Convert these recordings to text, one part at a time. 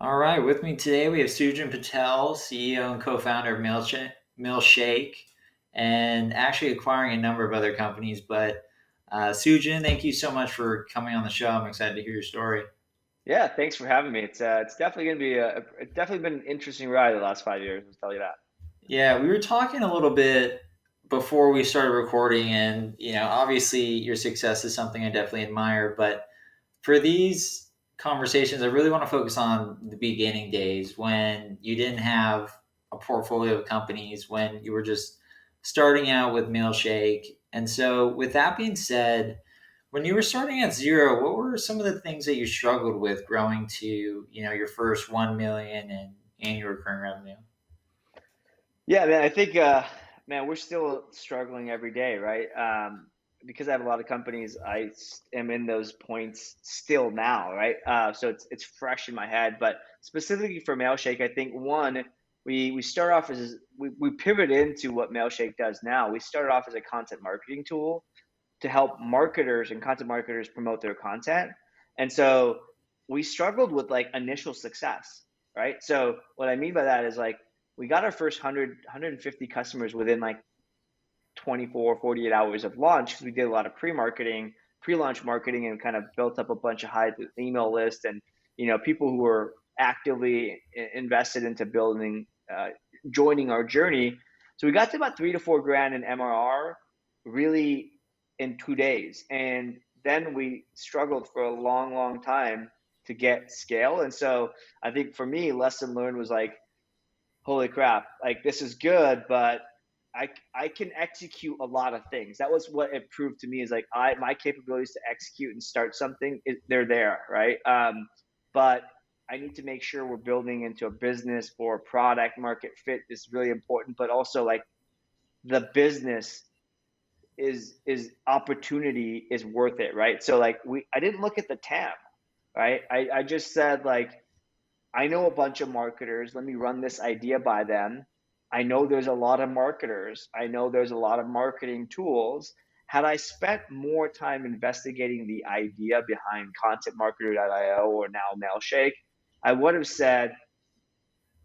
All right, with me today we have Sujan Patel, CEO and co-founder of Mailshake, and actually acquiring a number of other companies. But Sujan, thank you so much for coming on the show. I'm excited to hear your story. Yeah, thanks for having me. It's definitely gonna be it's definitely been an interesting ride the last 5 years. I'll tell you that. Yeah, we were talking a little bit before we started recording, and obviously your success is something I definitely admire. But for these conversations, I really want to focus on the beginning days when you didn't have a portfolio of companies, when you were just starting out with Mailshake. And so, with that being said, when you were starting at zero, what were some of the things that you struggled with growing to, your first 1 million in annual recurring revenue? Yeah, man. I think, man, we're still struggling every day, right? Because I have a lot of companies, am in those points still now, right? So it's fresh in my head. But specifically for Mailshake, I think one, we start off as we pivot into what Mailshake does now. We started off as a content marketing tool to help marketers and content marketers promote their content. And so we struggled with like initial success, right? So what I mean by that is like we got our first 150 customers within like 24, 48 hours of launch because we did a lot of pre-marketing, pre-launch marketing, and kind of built up a bunch of high email list and people who were actively invested into building, joining our journey. So we got to about 3 to 4 grand in MRR really in 2 days, and then we struggled for a long, long time to get scale. And so I think for me, lesson learned was like, holy crap, like this is good, but I can execute a lot of things. That was what it proved to me is like my capabilities to execute and start something, they're there, right? But I need to make sure we're building into a business for product market fit is really important, but also like the business is opportunity is worth it, right? So like I didn't look at the TAM, right? I just said like I know a bunch of marketers. Let me run this idea by them. I know there's a lot of marketers. I know there's a lot of marketing tools. Had I spent more time investigating the idea behind contentmarketer.io or now Mailshake, I would have said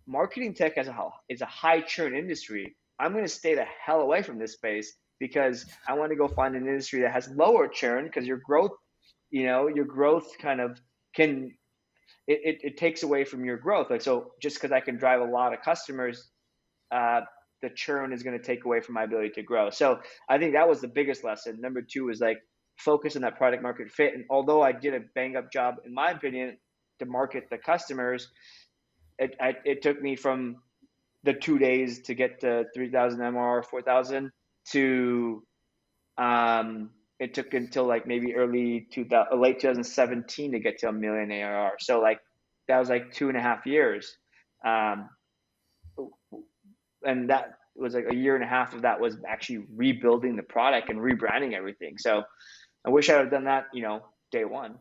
marketing tech is a high churn industry. I'm going to stay the hell away from this space because I want to go find an industry that has lower churn because your growth kind of can it takes away from your growth. Like, so just because I can drive a lot of customers, uh, the churn is going to take away from my ability to grow. So I think that was the biggest lesson. Number two is like focus on that product market fit. And although I did a bang up job, in my opinion, to market the customers, it took me from the 2 days to get to 3,000 MR, 4,000 to it took until like maybe late 2017 to get to a million ARR. So like that was like 2.5 years. Um, and that was like a year and a half of that was actually rebuilding the product and rebranding everything. So I wish I would have done that, day one.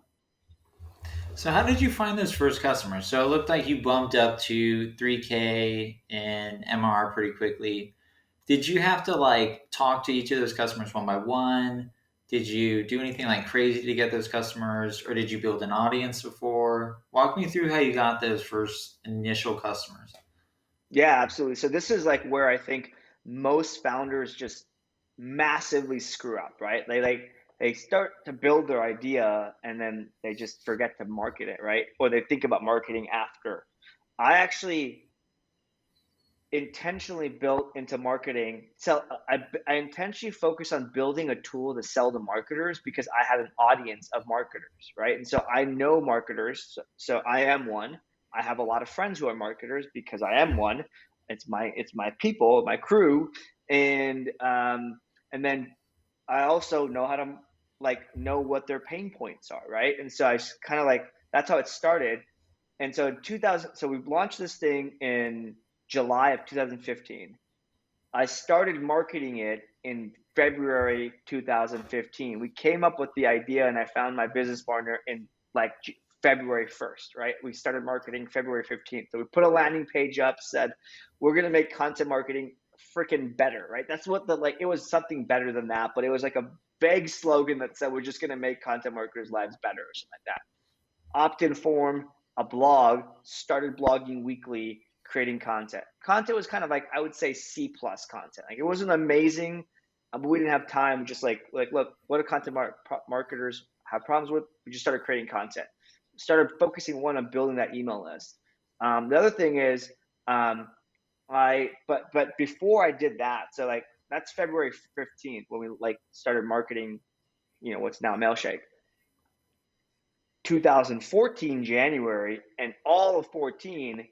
So, how did you find those first customers? So, it looked like you bumped up to 3K in MR pretty quickly. Did you have to like talk to each of those customers one by one? Did you do anything like crazy to get those customers, or did you build an audience before? Walk me through how you got those first initial customers. Yeah, absolutely. So this is like where I think most founders just massively screw up, right? They start to build their idea and then they just forget to market it, right? Or they think about marketing after. I actually intentionally built into marketing. So I intentionally focused on building a tool to sell to marketers because I had an audience of marketers, right? And so I know marketers. So I am one. I have a lot of friends who are marketers because I am one. It's my people, my crew, and then I also know how to like know what their pain points are, right? And so I kind of like that's how it started. And so in 2000, so we launched this thing in July of 2015. I started marketing it in February 2015. We came up with the idea and I found my business partner in like February 1st, right? We started marketing February 15th. So we put a landing page up, said, we're going to make content marketing freaking better, right? That's what it was something better than that, but it was like a vague slogan that said, we're just going to make content marketers' lives better or something like that. Opt-in form. a blog, started blogging weekly, creating content. Content was kind of like, I would say C plus content. Like it wasn't amazing, but we didn't have time. Just like look, what do content marketers have problems with? We just started creating content. Started focusing on building that email list. The other thing is, but before I did that, so like that's February 15th when we like started marketing, what's now Mailshake. 2014 January and all of 14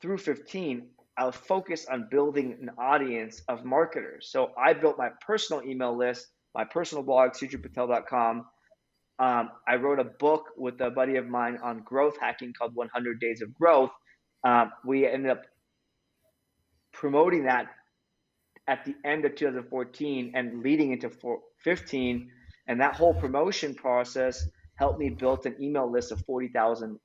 through 15, I was focused on building an audience of marketers. So I built my personal email list, my personal blog, sujanpatel.com. I wrote a book with a buddy of mine on growth hacking called 100 Days of Growth. We ended up promoting that at the end of 2014 and leading into 15. And that whole promotion process helped me build an email list of 40,000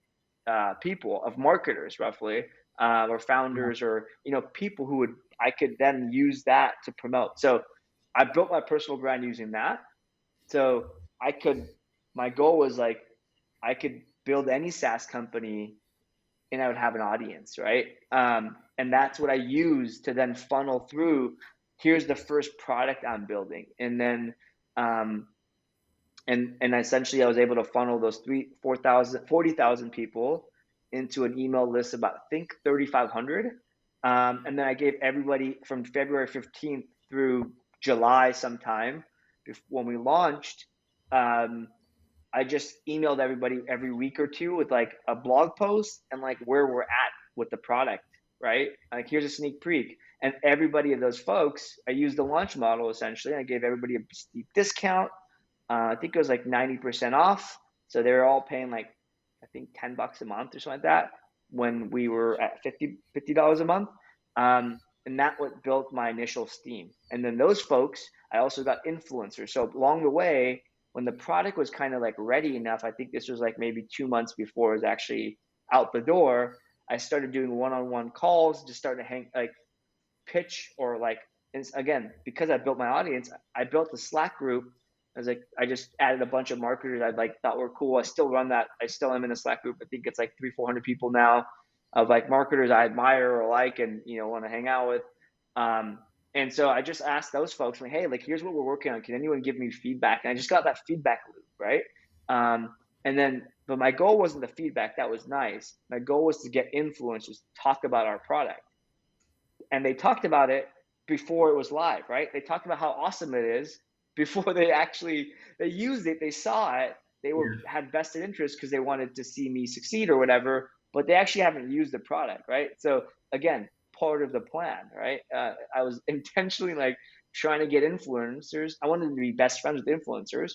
people, of marketers roughly, or founders, or people who I could then use that to promote. So I built my personal brand using that. So my goal was like, I could build any SaaS company and I would have an audience, right? And that's what I use to then funnel through. Here's the first product I'm building, and then and essentially I was able to funnel those 40,000 people into an email list about, I think, 3,500. And then I gave everybody from February 15th through July sometime when we launched. I just emailed everybody every week or two with like a blog post and like where we're at with the product, right? Like here's a sneak peek. And everybody of those folks, I used the launch model essentially. I gave everybody a steep discount. I think it was like 90% off. So they were all paying like, I think $10 a month or something like that when we were at $50 a month. And that what built my initial steam. And then those folks, I also got influencers. So along the way, when the product was kind of like ready enough, I think this was like maybe 2 months before it was actually out the door, I started doing one-on-one calls, just started to like pitch, or like, and again, because I built my audience, I built a Slack group. I just added a bunch of marketers I like thought were cool. I still run that. I still am in a Slack group. I think it's like 300-400 people now of like marketers I admire or like, and want to hang out with. And so I just asked those folks, like, hey, like, here's what we're working on. Can anyone give me feedback? And I just got that feedback loop, right? But my goal wasn't the feedback. That was nice. My goal was to get influencers to talk about our product. And they talked about it before it was live, right? They talked about how awesome it is before they used it. They saw it. They had vested interest because they wanted to see me succeed or whatever, but they actually haven't used the product, right? So again, part of the plan, right? I was intentionally like trying to get influencers. I wanted to be best friends with influencers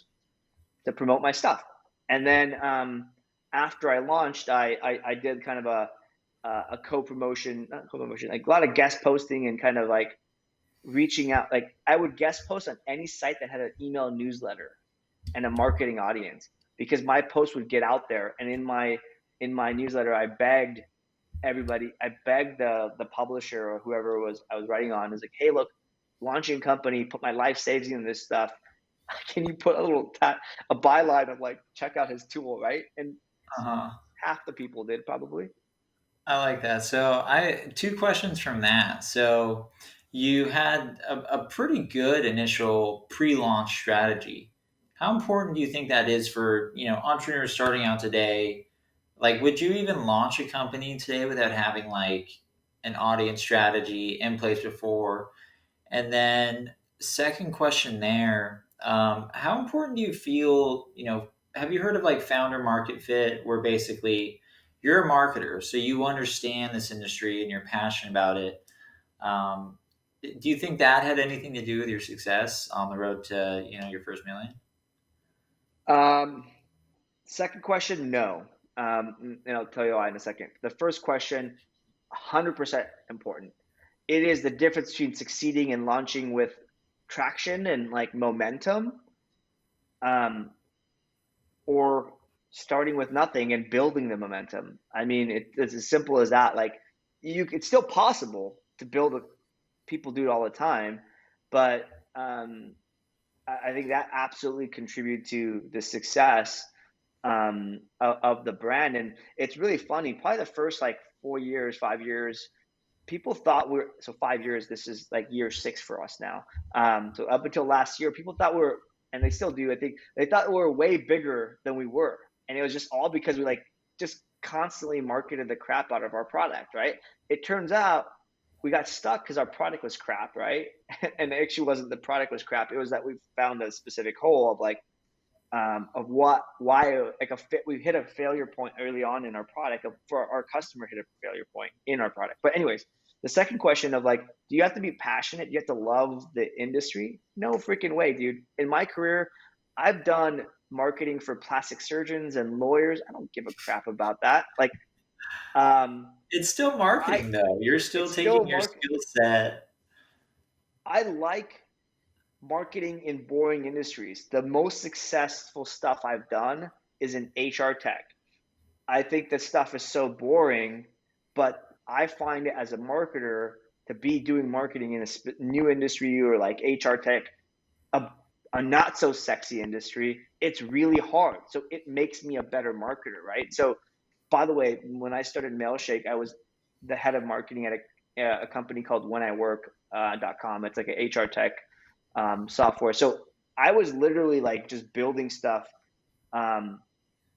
to promote my stuff. And then after I launched, I did kind of a co-promotion, not co-promotion, like a lot of guest posting and kind of like reaching out. Like I would guest post on any site that had an email newsletter and a marketing audience, because my post would get out there. And in my newsletter, I begged everybody. I begged the publisher or whoever it was I was writing on. Is like, hey, look, launching company, put my life savings in this stuff. Can you put a byline of like, check out his tool, right? And half the people did probably. I like that. So I two questions from that. So you had a pretty good initial pre-launch strategy. How important do you think that is for entrepreneurs starting out today? Like, would you even launch a company today without having like an audience strategy in place before? And then second question there, how important do you feel, have you heard of like founder market fit, where basically you're a marketer, so you understand this industry and you're passionate about it. Do you think that had anything to do with your success on the road to, your first million? Second question, no. And I'll tell you why in a second. The first question, 100% important. It is the difference between succeeding and launching with traction and like momentum, or starting with nothing and building the momentum. I mean, it's as simple as that. Like it's still possible to build people do it all the time, but I think that absolutely contribute to the success. of the brand. And it's really funny. Probably the first like 4 years, 5 years, people thought we're, so 5 years, this is like year six for us now. So up until last year, people thought we're, and they still do, I think they thought we were way bigger than we were. And it was just all because we like just constantly marketed the crap out of our product, right? It turns out we got stuck because our product was crap, right? And it actually wasn't the product was crap. It was that we found a specific hole of why like we hit a failure point early on in our product for our customer hit a failure point in our product. But anyways, the second question of like, do you have to be passionate? Do you have to love the industry? No freaking way, dude. In my career, I've done marketing for plastic surgeons and lawyers. I don't give a crap about that. Like, It's still I marketing though. You're still it's still taking your market. skill set. I like marketing in boring industries. The most successful stuff I've done is in HR tech. I think this stuff is so boring, but I find it as a marketer to be doing marketing in a new industry or like HR tech, a, a not so sexy industry, it's really hard. So it makes me a better marketer, right? So, by the way, when I started Mailshake, I was the head of marketing at a company called wheniwork.com. It's like an HR tech software. So I was literally like just building stuff um,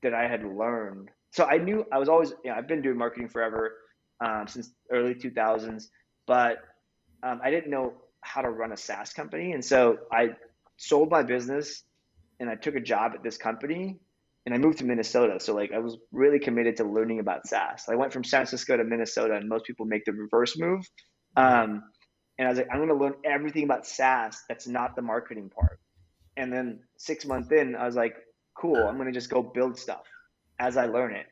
that I had learned. So I knew I was always, I've been doing marketing forever, since early 2000s, but I didn't know how to run a SaaS company. And so I sold my business and I took a job at this company and I moved to Minnesota. So like I was really committed to learning about SaaS. I went from San Francisco to Minnesota, and most people make the reverse move. Right. Um, and I was like, I'm going to learn everything about SaaS that's not the marketing part. And then 6 months in, I was like, cool, I'm going to just go build stuff as I learn it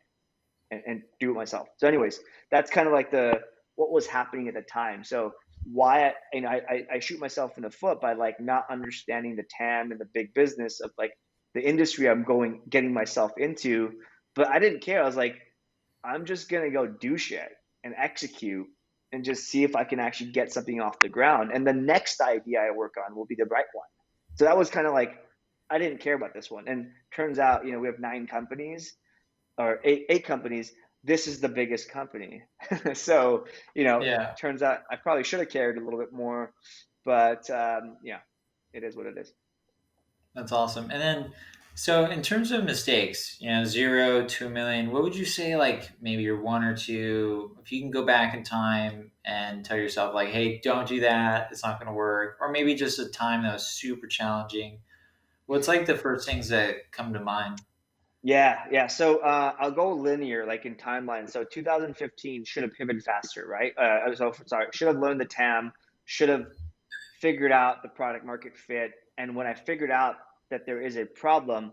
and do it myself. So, anyways, that's kind of like the what was happening at the time. So why I shoot myself in the foot by like not understanding the TAM and the big business of like the industry I'm getting myself into. But I didn't care. I was like, I'm just gonna go do shit and execute and just see if I can actually get something off the ground. And the next idea I work on will be the right one. So that was kind of like I didn't care about this one. And turns out, we have 9 companies or eight companies. This is the biggest company. So, Yeah, turns out I probably should have cared a little bit more, but yeah, it is what it is. that's awesome. And then, so in terms of mistakes, 0 to 1 million, what would you say, like maybe your one or two, if you can go back in time and tell yourself, like, hey, don't do that, it's not going to work, or maybe just a time that was super challenging. What's like the first things that come to mind? Yeah, yeah. So I'll go linear, like in timeline. So 2015 should have pivoted faster, right? So sorry, should have learned the TAM, should have figured out the product market fit, and when I figured out that there is a problem,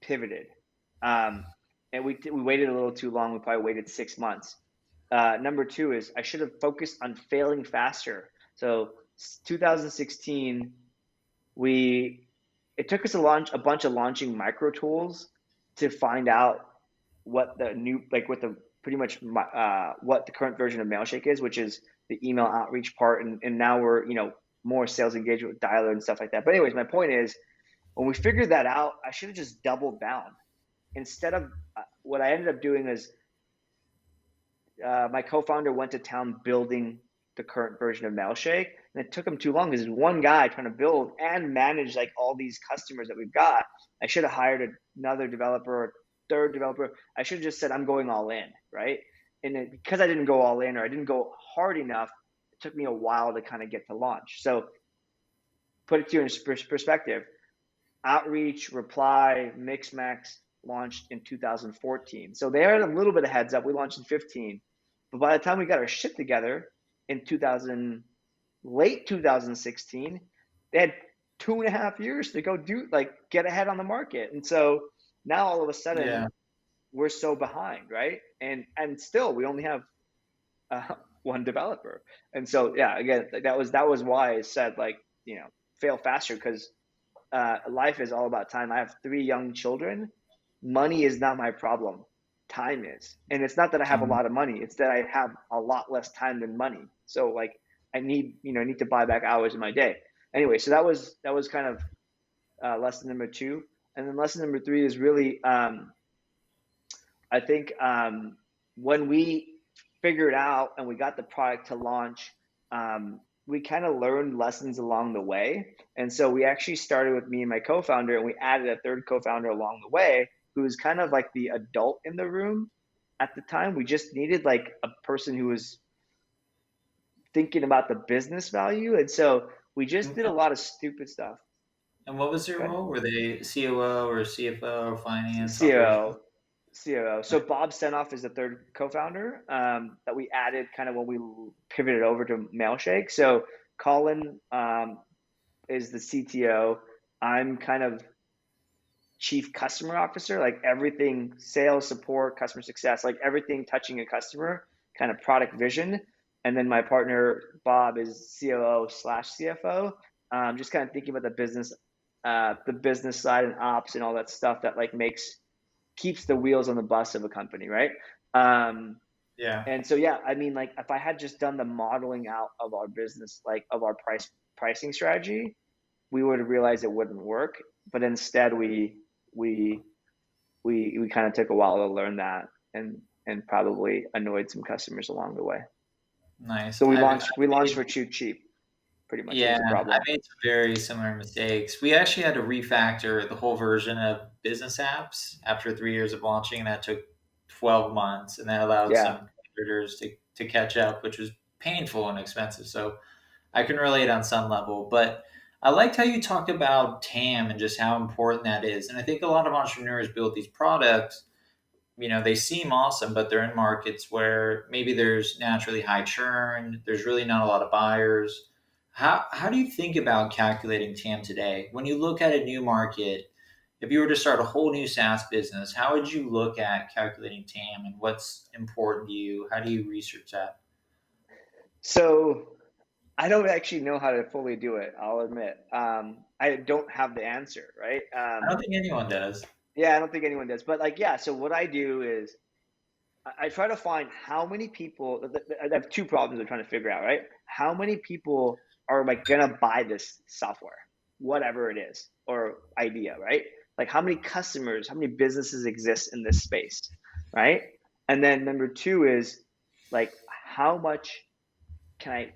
pivoted. Um, and we waited a little too long. We probably waited 6 months. Number two is I should have focused on failing faster. So 2016, we it took us a bunch of launching micro tools to find out what the new like what the pretty much what the current version of Mailshake is, which is the email outreach part, and now we're more sales engagement with dialer and stuff like that. But anyways, my point is when we figured that out, I should have just doubled down instead of what I ended up doing is my co-founder went to town building the current version of Mailshake, and it took him too long because there's one guy trying to build and manage like all these customers that we've got. I should have hired another developer or third developer. I should have just said I'm going all in, right? And because I didn't go all in or I didn't go hard enough, it took me a while to kind of get to launch. So put it to you in perspective. Outreach, Reply, Mixmax launched in 2014. So they had a little bit of heads up. We launched in 15. But by the time we got our shit together in late 2016, they had 2.5 years to go get ahead on the market. And so now all of a sudden Yeah. we're so behind, right? And still we only have one developer. And so yeah, again, that was why I said fail faster because life is all about time. I have 3 young children. Money is not my problem. Time is. And it's not that I have a Um, lot of money. It's that I have a lot less time than money. So like I need to buy back hours in my day. Anyway, so that was kind of lesson number two. And then lesson number three is really, I think when we figured out and we got the product to launch, we kind of learned lessons along the way. And so we actually started with me and my co-founder, and we added a third co-founder along the way who was kind of like the adult in the room at the time. We just needed like a person who was thinking about the business value. And so we just And, did a lot of stupid stuff. and what was their Okay. role? Were they COO or CFO or finance operations? COO, COO. So Bob Senoff is the third co-founder that we added kind of when we pivoted over to Mailshake. So Colin is the CTO. I'm kind of chief customer officer, like everything sales, support, customer success, like everything touching a customer, kind of product vision. And then my partner Bob is COO slash CFO. Just kind of thinking about the business side and ops and all that stuff that like keeps the wheels on the bus of a company, right? Um, Yeah. and so yeah, I mean, like if I had just done the modeling out of our business, like of our pricing strategy, we would have realized it wouldn't work. But instead, we we kind of took a while to learn that, and probably annoyed some customers along the way. Nice. So I've we launched made for cheap, pretty much. It Yeah, was a I problem. made some very similar mistakes. We actually had to refactor the whole version of business apps after 3 years of launching, and that took 12 months, and that allowed Yeah. some competitors to catch up, which was painful and expensive. So I can relate on some level, but I liked how you talked about TAM and just how important that is. And I think a lot of entrepreneurs build these products, they seem awesome, but they're in markets where maybe there's naturally high churn, there's really not a lot of buyers. How do you think about calculating TAM today? When you look at a new market, if you were to start a whole new SaaS business, how would you look at calculating TAM and what's important to you? How do you research that? So I don't actually know how to fully do it. I'll admit. I don't have the answer, right? I don't think anyone does. Yeah, I don't think anyone does. But like, yeah. So what I do is I try to find how many people. I have two problems I'm trying to figure out, right? How many people are like gonna buy this software, whatever it is, or idea, right? Like how many customers, how many businesses exist in this space, right? And then number two is like how much can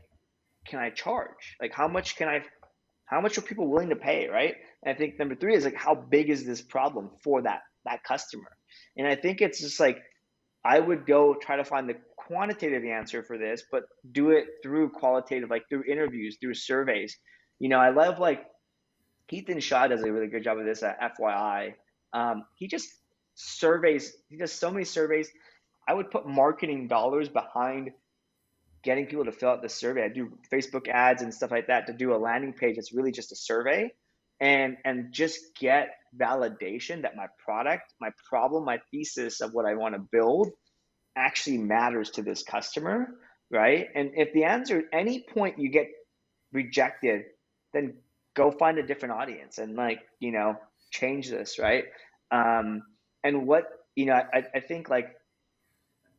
I charge? Like how much are people willing to pay, right? And I think number three is like how big is this problem for that customer? And I think it's just like I would go try to find the quantitative answer for this, but do it through qualitative, like through interviews, through surveys. I love like Ethan Shaw does a really good job of this at FYI. He just surveys, he does so many surveys. I would put marketing dollars behind getting people to fill out the survey. I do Facebook ads and stuff like that to do a landing page. It's really just a survey and just get validation that my product, my problem, my thesis of what I want to build actually matters to this customer, right? And if the answer at any point you get rejected, then go find a different audience and like, change this, right? Um, and what, I think like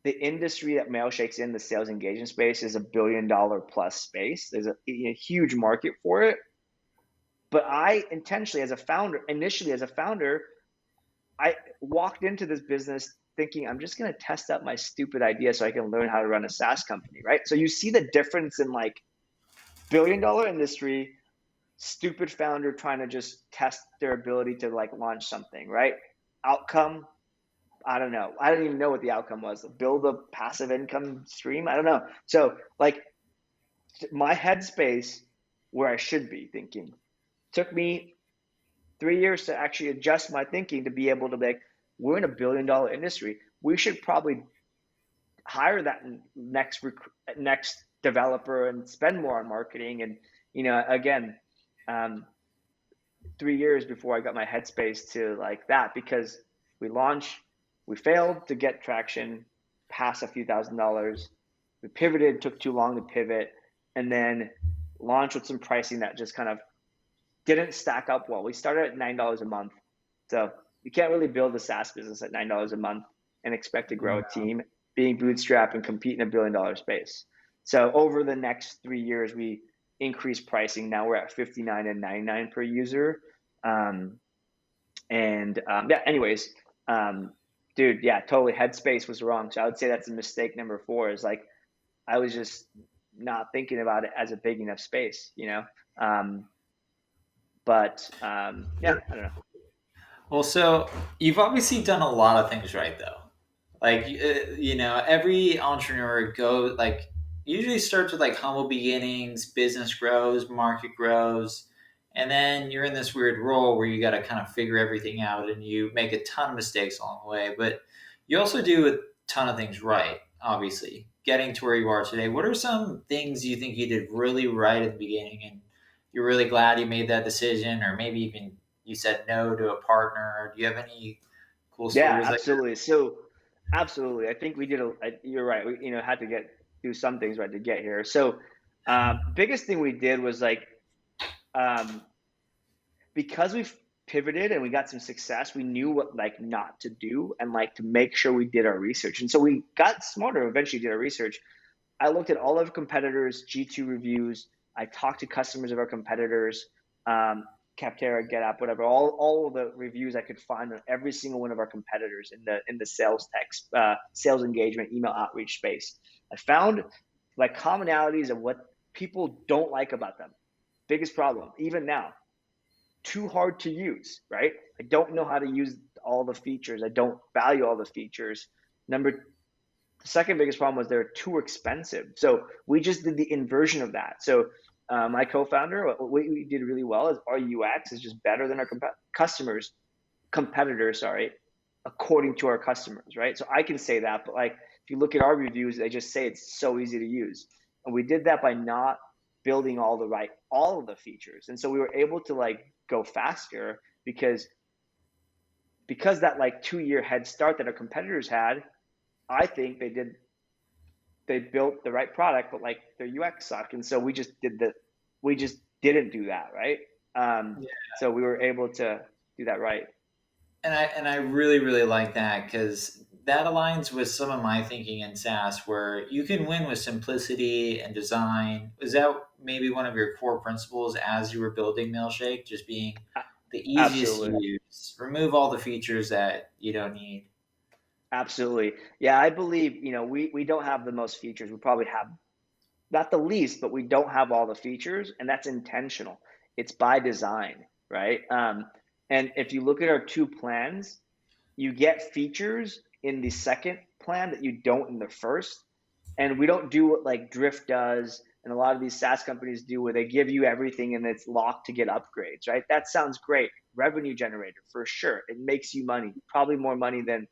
the industry that Mailshake's in, the sales engagement space, is $1 billion plus space. There's a huge market for it. But I intentionally, initially as a founder, I walked into this business thinking I'm just going to test out my stupid idea so I can learn how to run a SaaS company, right? So you see the difference in like $1 billion industry, stupid founder trying to just test their ability to like launch something, right? Outcome, I don't know. I don't even know what the outcome was. Build a passive income stream. I don't know. So like my headspace where I should be thinking took me 3 years to actually adjust my thinking to be able to be like, we're in $1 billion industry. We should probably hire that next developer and spend more on marketing. And again, um, 3 years before I got my headspace to like that, because we launched, we failed to get traction past a few $1,000s. We pivoted, took too long to pivot, and then launched with some pricing that just kind of didn't stack up well. We started at $9 a month. So you can't really build a SaaS business at $9 a month and expect to grow a team being bootstrapped and compete in $1 billion space. So over the next 3 years, we increased pricing. Now we're at $59 and $99 per user. And yeah, anyways, dude, yeah, totally. Headspace was wrong. So I would say that's a mistake number four. Is like I was just not thinking about it as a big enough space, you know. Um, but yeah, I don't know. Well, so you've obviously done a lot of things right, though. Like, every entrepreneur usually starts with like humble beginnings, business grows, market grows, and then you're in this weird role where you got to kind of figure everything out and you make a ton of mistakes along the way. But you also do a ton of things right, obviously. Getting to where you are today, what are some things you think you did really right at the beginning and you're really glad you made that decision, or maybe even you said no to a partner? Do you have any cool Yeah, stories like absolutely. So, absolutely, I think we did. You're right. We had to do some things right to get here. So, biggest thing we did was like um, because we've pivoted and we got some success, we knew what like not to do and like to make sure we did our research. And so we got smarter. Eventually, did our research. I looked at all of our competitors' G2 reviews. I talked to customers of our competitors, um, Capterra, GetApp, whatever. All of the reviews I could find on every single one of our competitors in the sales text, sales engagement, email outreach space. I found like commonalities of what people don't like about them. Biggest problem, even now, too hard to use, right? I don't know how to use all the features. I don't value all the features. The second biggest problem was they're too expensive. So we just did the inversion of that. So my co-founder, what we did really well is our UX is just better than our competitors, sorry, according to our customers, right? So I can say that, but like if you look at our reviews, they just say it's so easy to use. And we did that by not building all of the features. And so we were able to like go faster because that like 2 year head start that our competitors had, I think they built the right product, but like their UX sucked. And so we just didn't do that, right? that? So we were able to do that right. And I really really like that because that aligns with some of my thinking in SaaS, where you can win with simplicity and design. Is that maybe one of your core principles as you were building Mailshake, just being the easiest to Absolutely. use, remove all the features that you don't need? Absolutely. Yeah, I believe, we don't have the most features. We probably have not the least, but we don't have all the features, and that's intentional. It's by design, right? And if you look at our two plans, you get features in the second plan that you don't in the first. And we don't do what like Drift does and a lot of these SaaS companies do where they give you everything and it's locked to get upgrades, right? That sounds great. Revenue generator for sure. It makes you money, probably more money than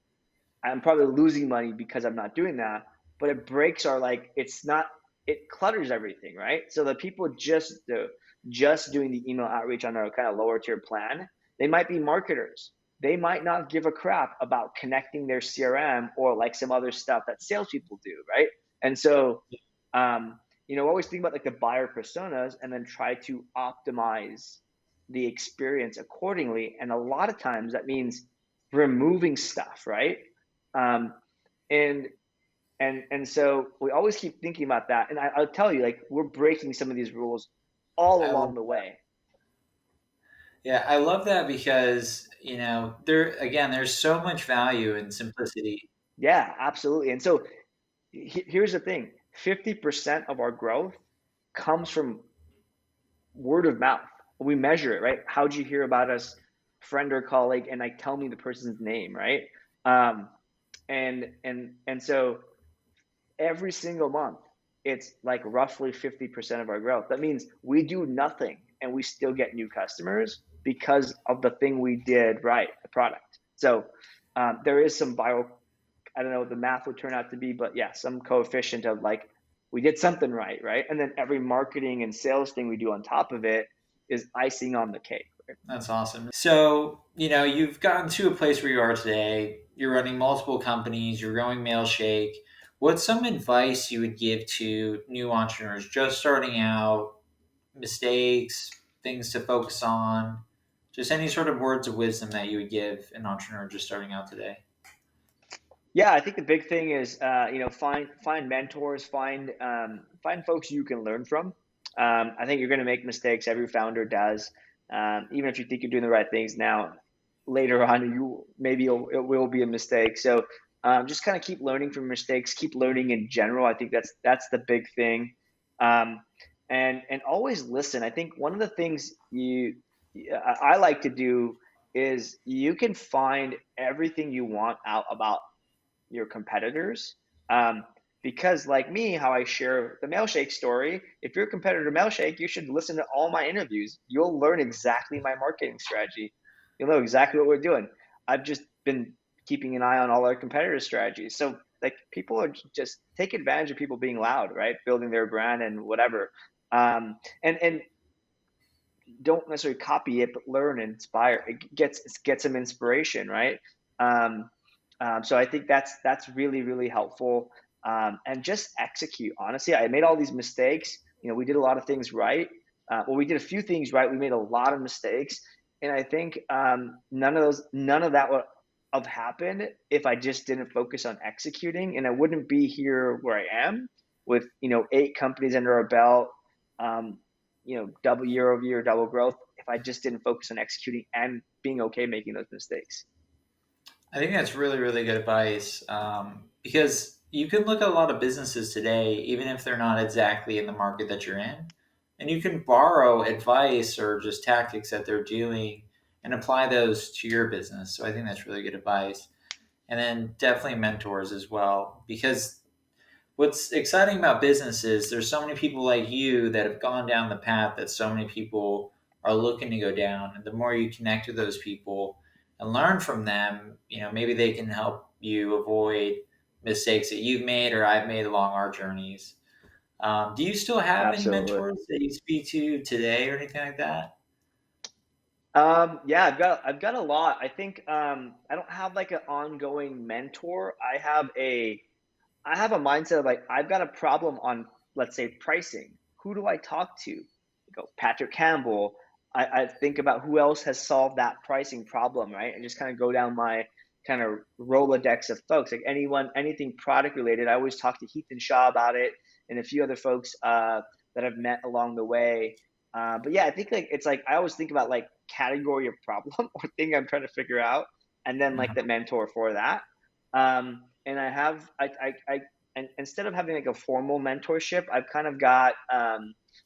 I'm probably losing money because I'm not doing that. But it breaks our like it's not it clutters everything, right? So the people just doing the email outreach on our kind of lower tier plan, they might be marketers. They might not give a crap about connecting their CRM or like some other stuff that salespeople do, right? And so, always think about like the buyer personas and then try to optimize the experience accordingly. And a lot of times that means removing stuff, right? Um, and and so we always keep thinking about that. And I'll tell you, like we're breaking some of these rules all I love along the that. way. Yeah, I love that because there's so much value in simplicity. Yeah, absolutely. And so here's the thing: 50% of our growth comes from word of mouth. We measure it, right? How'd you hear about us, friend or colleague? And like tell me the person's name, right? Um, and so every single month, it's like roughly 50% of our growth. That means we do nothing and we still get new customers because of the thing we did right, the product. So there is some I don't know what the math would turn out to be, but yeah, some coefficient of like we did something right, right? And then every marketing and sales thing we do on top of it is icing on the cake. Right? That's awesome. So, you've gotten to a place where you are today. You're running multiple companies, you're growing Mailshake. What's some advice you would give to new entrepreneurs just starting out, mistakes, things to focus on? Just any sort of words of wisdom that you would give an entrepreneur just starting out today? Yeah, I think the big thing is find mentors, find folks you can learn from. I think you're going to make mistakes. Every founder does. Even if you think you're doing the right things now, later on it will be a mistake. So just kind of keep learning from mistakes, keep learning in general. I think that's the big thing. Um, and always listen. I think one of the things I like to do is you can find everything you want out about your competitors. Um, because like me, how I share the Mailshake story, if you're a competitor to Mailshake, you should listen to all my interviews. You'll learn exactly my marketing strategy. You'll know exactly what we're doing. I've just been keeping an eye on all our competitors' strategies. So like people are just take advantage of people being loud, right? Building their brand and whatever. And don't necessarily copy it, but learn and inspire. It gets some inspiration, right? Um, so I think that's really really helpful. And just execute. Honestly, I made all these mistakes. We did a lot of things right. Well, we did a few things right. We made a lot of mistakes, and I think none of that would have happened if I just didn't focus on executing, and I wouldn't be here where I am with 8 companies under our belt. Um, double year over year, double growth if I just didn't focus on executing and being okay making those mistakes. I think that's really, really good advice, because you can look at a lot of businesses today, even if they're not exactly in the market that you're in, and you can borrow advice or just tactics that they're doing and apply those to your business. So I think that's really good advice. And then definitely mentors as well, because what's exciting about business is there's so many people like you that have gone down the path that so many people are looking to go down. And the more you connect with those people and learn from them, maybe they can help you avoid mistakes that you've made or I've made along our journeys. Do you still have any Absolutely. mentors that you speak to today or anything like that? Yeah, I've got a lot. I think I don't have like an ongoing mentor. I have a mindset of like I've got a problem on, let's say, pricing. Who do I talk to? I go Patrick Campbell. I think about who else has solved that pricing problem, right? And just kind of go down my kind of Rolodex of folks, like anything product related. I always talk to Heath and Shaw about it, and a few other folks that I've met along the way. But yeah, I think like it's like I always think about like category of problem or thing I'm trying to figure out, and then like the mentor for that. And I have I and instead of having like a formal mentorship, I've kind of got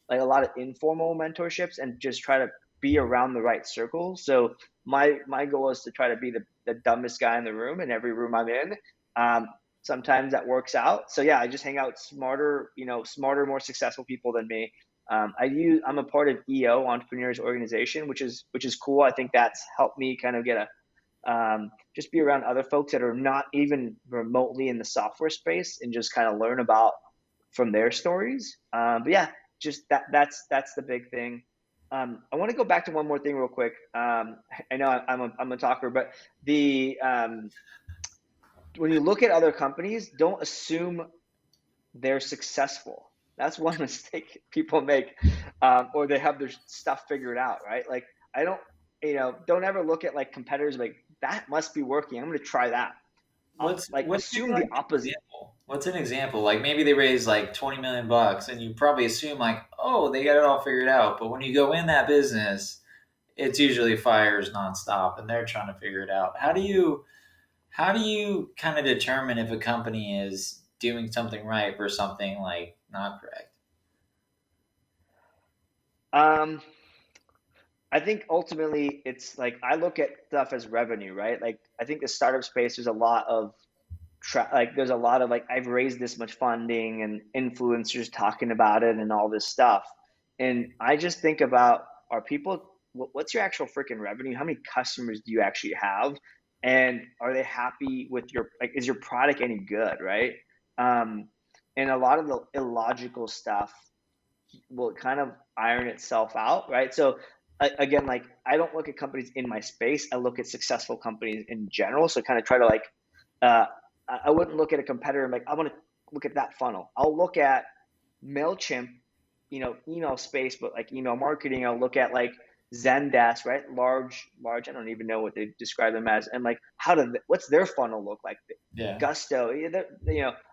like a lot of informal mentorships and just try to be around the right circle. So my goal is to try to be the dumbest guy in the room in every room I'm in. Um, Sometimes that works out. So yeah, I just hang out with smarter, more successful people than me. I'm a part of EO Entrepreneurs Organization, which is cool. I think that's helped me kind of get a just be around other folks that are not even remotely in the software space and just kind of learn about from their stories. But yeah, just that's the big thing. I want to go back to one more thing real quick. I know I'm a talker, but the when you look at other companies, don't assume they're successful. That's one mistake people make, or they have their stuff figured out, right? Like I don't ever look at like competitors like that must be working. I'm going to try that. Like What's maybe assume like the an opposite. example? What's an example? Like maybe they raised like 20 million bucks and you probably assume like, oh, they got it all figured out. But when you go in that business, it's usually fires nonstop and they're trying to figure it out. How do you kind of determine if a company is doing something right versus something like not correct? Um, I think ultimately it's like I look at stuff as revenue, right? Like I think the startup space there's a lot of like there's a lot of like I've raised this much funding and influencers talking about it and all this stuff. And I just think about are people what's your actual freaking revenue? How many customers do you actually have? And are they happy with your like is your product any good, right? Um, and a lot of the illogical stuff will kind of iron itself out, right? So again, like I don't look at companies in my space. I look at successful companies in general. So kind of try to like uh, I wouldn't look at a competitor and like I want to look at that funnel. I'll look at Mailchimp, email space, but like email marketing. I'll look at like Zendesk, right? Large. I don't even know what they describe them as, and like what's their funnel look like? Yeah. Gusto,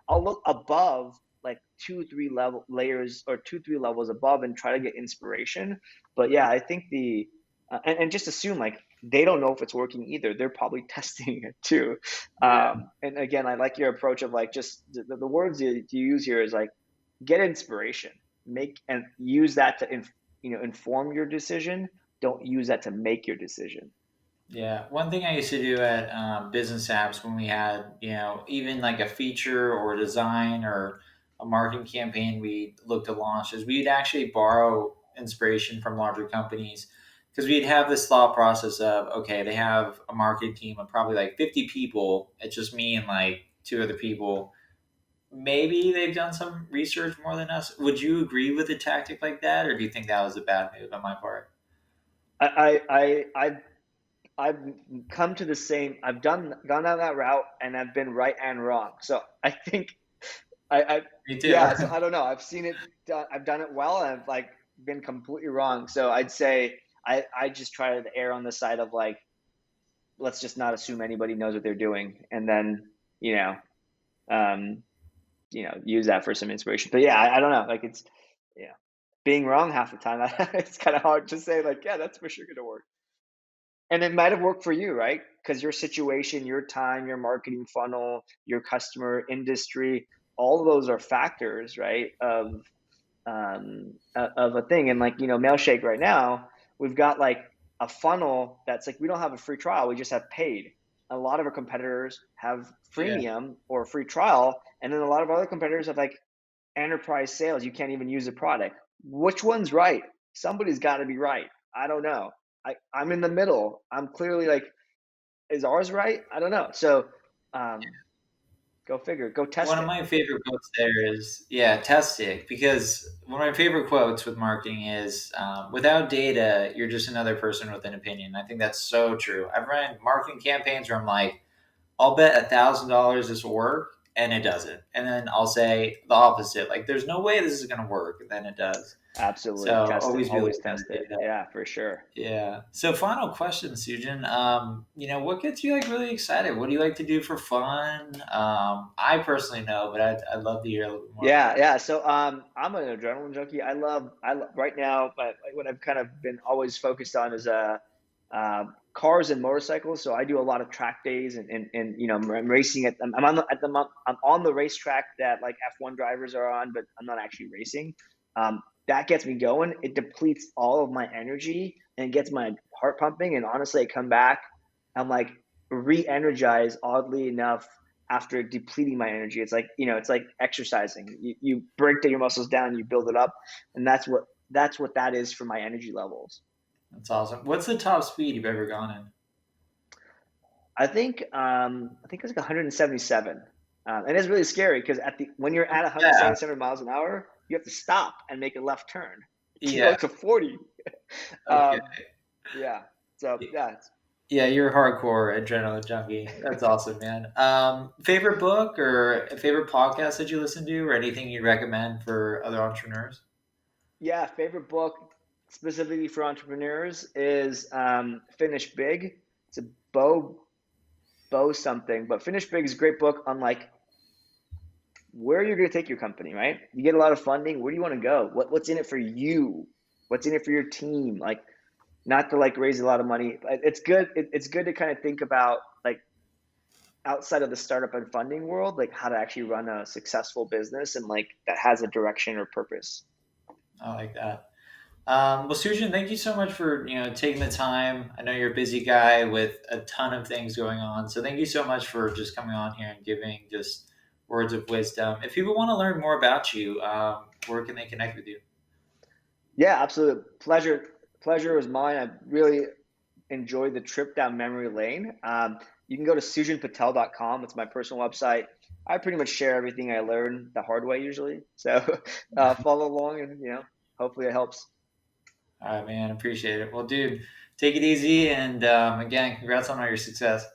I'll look above like 2 3 level layers or 2 3 levels above and try to get inspiration. But yeah, I think and just assume like they don't know if it's working either. They're probably testing it too. Yeah. And again, I like your approach of like just the words you use here is like get inspiration, make and use that to inform your decision. Don't use that to make your decision. Yeah, one thing I used to do at business apps when we had, even like a feature or a design or a marketing campaign we looked to launch is we'd actually borrow inspiration from larger companies because we'd have this thought process of, okay, they have a marketing team of probably like 50 people. It's just me and like two other people. Maybe they've done some research more than us. Would you agree with a tactic like that, or do you think that was a bad move on my part? I've come to the same. I've gone down that route, and I've been right and wrong. So I think I Me too. yeah. So I don't know. I've seen it. I've done it well, and I've like been completely wrong. So I'd say I just try to err on the side of like let's just not assume anybody knows what they're doing, and then you know um use that for some inspiration. But yeah, I don't know. Like it's yeah, being wrong half the time. It's kind of hard to say like yeah, that's for sure gonna work. And it might have worked for you, right? Because your situation, your time, your marketing funnel, your customer industry, all of those are factors, right? Of a thing. And like, Mailshake right now, we've got like a funnel that's like we don't have a free trial, we just have paid. A lot of our competitors have Yeah. freemium or free trial, and then a lot of other competitors have like enterprise sales. You can't even use the product. Which one's right? Somebody's got to be right. I don't know. I'm in the middle. I'm clearly like, is ours right? I don't know. So, um, go figure. Go One test of it. my favorite quotes there is, yeah, test it. Because one of my favorite quotes with marketing is, without data, you're just another person with an opinion. I think that's so true. I've run marketing campaigns where I'm like, I'll bet $1,000 this will work, and it doesn't. And then I'll say the opposite, like, there's no way this is going to work, and then it does. Absolutely So test it. always be Always looking at test the it. data. Yeah, for sure. Yeah. So final question, Sujan. What gets you like really excited? What do you like to do for fun? I personally know, but I'd love to hear a little bit more about Yeah, that. yeah. So, I'm an adrenaline junkie. I love right now. But what I've kind of been always focused on is cars and motorcycles. So I do a lot of track days, and I'm racing I'm on I'm on the racetrack that like F1 drivers are on, but I'm not actually racing. That gets me going. It depletes all of my energy and it gets my heart pumping. And honestly, I come back, I'm like re-energized. Oddly enough, after depleting my energy, it's like exercising. You break your muscles down, you build it up, and that's what that is for my energy levels. That's awesome. What's the top speed you've ever gone in? I think it was like 177, and it's really scary because at the when you're at Yeah. 177 miles an hour, you have to stop and make a left turn to Yeah. go to 40. Okay. Um, yeah, so yeah, Yeah, you're a hardcore adrenaline junkie. That's awesome, man. Favorite book or favorite podcast that you listen to, or anything you'd recommend for other entrepreneurs? yeah. Favorite book specifically for entrepreneurs is Finish Big. It's a Bo something, but Finish Big is a great book on like where you're going to take your company, right? You get a lot of funding. Where do you want to go? What's in it for you? What's in it for your team? Like, not to like raise a lot of money. It's good. It's good to kind of think about like outside of the startup and funding world, like how to actually run a successful business and like that has a direction or purpose. I like that. Well, Sujan, thank you so much for taking the time. I know you're a busy guy with a ton of things going on, so thank you so much for just coming on here and giving just words of wisdom. If people want to learn more about you, where can they connect with you? Yeah, absolutely. Pleasure was mine. I really enjoyed the trip down memory lane. You can go to sujanpatel.com. It's my personal website. I pretty much share everything I learned the hard way usually. So follow along and hopefully it helps. All right, man, appreciate it. Well, dude, take it easy, and again, congrats on all your success.